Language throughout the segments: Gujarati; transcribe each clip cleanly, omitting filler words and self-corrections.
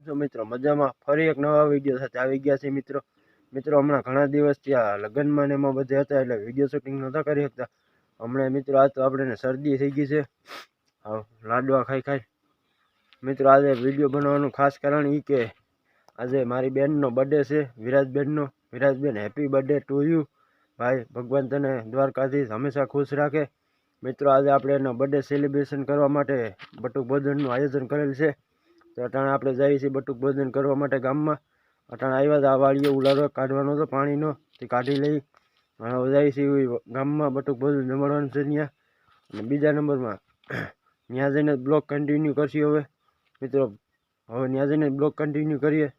જો મિત્રો મજામાં ફરી એક નવા વિડીયો સાથે આવી ગયા છે મિત્રો હમણાં ઘણા દિવસથી આ લગ્નમાં ને એમાં બધે હતા એટલે વિડીયો શૂટિંગ નહોતા કરી શકતા. હમણાં મિત્રો આજ તો આપણે શરદી થઈ ગઈ છે લાડવા ખાઈ મિત્રો આજે વિડીયો બનાવવાનું ખાસ કારણ એ કે આજે મારી બેનનો બર્થડે છે વિરાજબેન હેપી બર્થડે ટુ યુ ભાઈ. ભગવાન તને દ્વારકાધીશ હંમેશા ખુશ રાખે. મિત્રો આજે આપણે એનો બર્થડે સેલિબ્રેશન કરવા માટે બટુક ભોજનનું આયોજન કરેલ છે. તો અટાણે આપણે જઈએ છીએ બટુક ભોજન કરવા માટે ગામમાં. અટાણે આવ્યા હતા આ વાડીએ ઉલારો કાઢવાનો હતો પાણીનો, તે કાઢી લઈ હવે જઈએ છીએ ગામમાં બટુક ભોજન જમાડવાનું છે ત્યાં. અને બીજા નંબરમાં ત્યાં જઈને બ્લોગ કન્ટિન્યુ કરશું. હવે મિત્રો હવે ત્યાં જઈને બ્લોગ કન્ટિન્યુ કરીએ.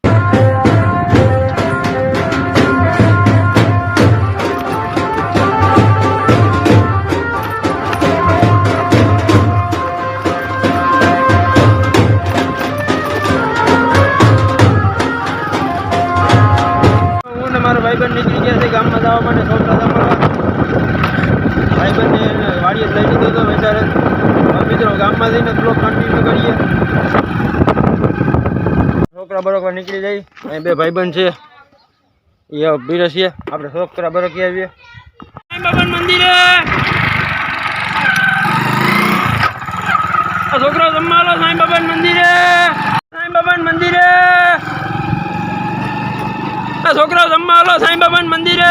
મારા ભાઈબંધ નીકળી ગયા છે ગામમાં જવા માટે છોકરા જમાડવા. ભાઈબંધને વાડીએ લઈ લીધો હતો વિચારે. મિત્રો ગામમાં જઈને બ્લોગ કન્ટિન્યુ કરીએ. છોકરા બરોબર નીકળી જાય. અહીં બે ભાઈબંધ છે એ બિરસીએ, આપણે છોકરા બરોકી આવીએ બાબાના મંદિરે. છોકરા જમવા લો સાંઈ બાબાના મંદિરે. છોકરાઓ જમવા આલો સાંઈ બાબાના મંદિરે.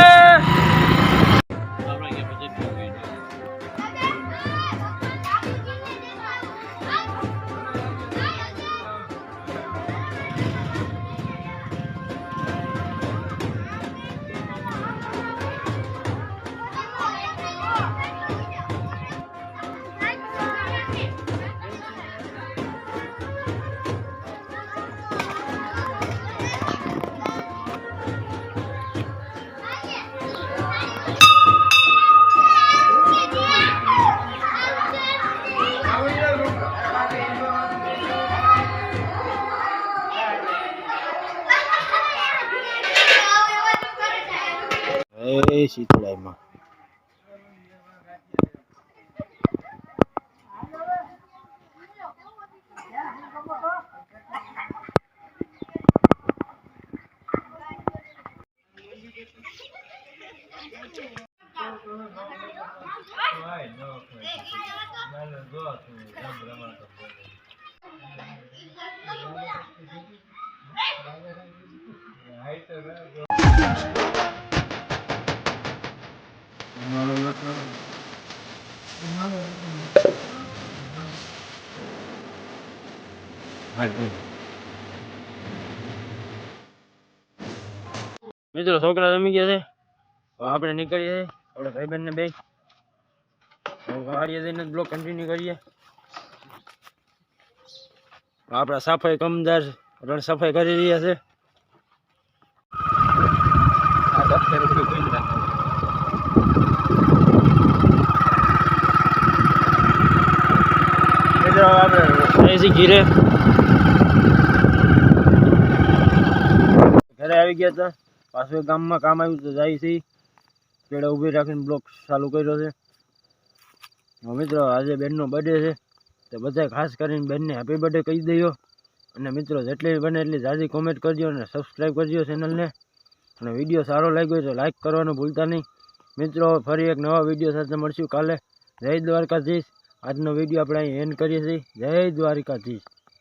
શીતળાઈમાં મિત્રો છોકરા રમી ગયા છે. આપણે નીકળીએ આપણે ભાઈબંધ ને બે વાડીએ જઈને બ્લોગ કન્ટિન્યુ કરીએ. આપણા સફાઈ કામદાર રણ સફાઈ કરી રહ્યા છે. આપણે ઘીરે ઘરે આવી ગયા હતા. પાછું ગામમાં કામ આવ્યું તો જાય છે. પેડા ઊભી રાખીને બ્લોક ચાલુ કર્યો છે. મિત્રો આજે બેનનો બર્થડે છે તો બધા ખાસ કરીને બેનને હેપી બર્થડે કહી દઈએ. અને મિત્રો જેટલી બને એટલી જાજી કોમેન્ટ કરજો અને સબસ્ક્રાઈબ કરજો ચેનલને. અને વિડીયો સારો લાગ્યો તો લાઈક કરવાનું ભૂલતા નહીં. મિત્રો ફરી એક નવા વિડીયો સાથે મળશું કાલે. જય દ્વારકાધીશ. આજનો વિડીયો આપણે અહીં એન્ડ કરીએ છીએ. જય દ્વારકાધીશ.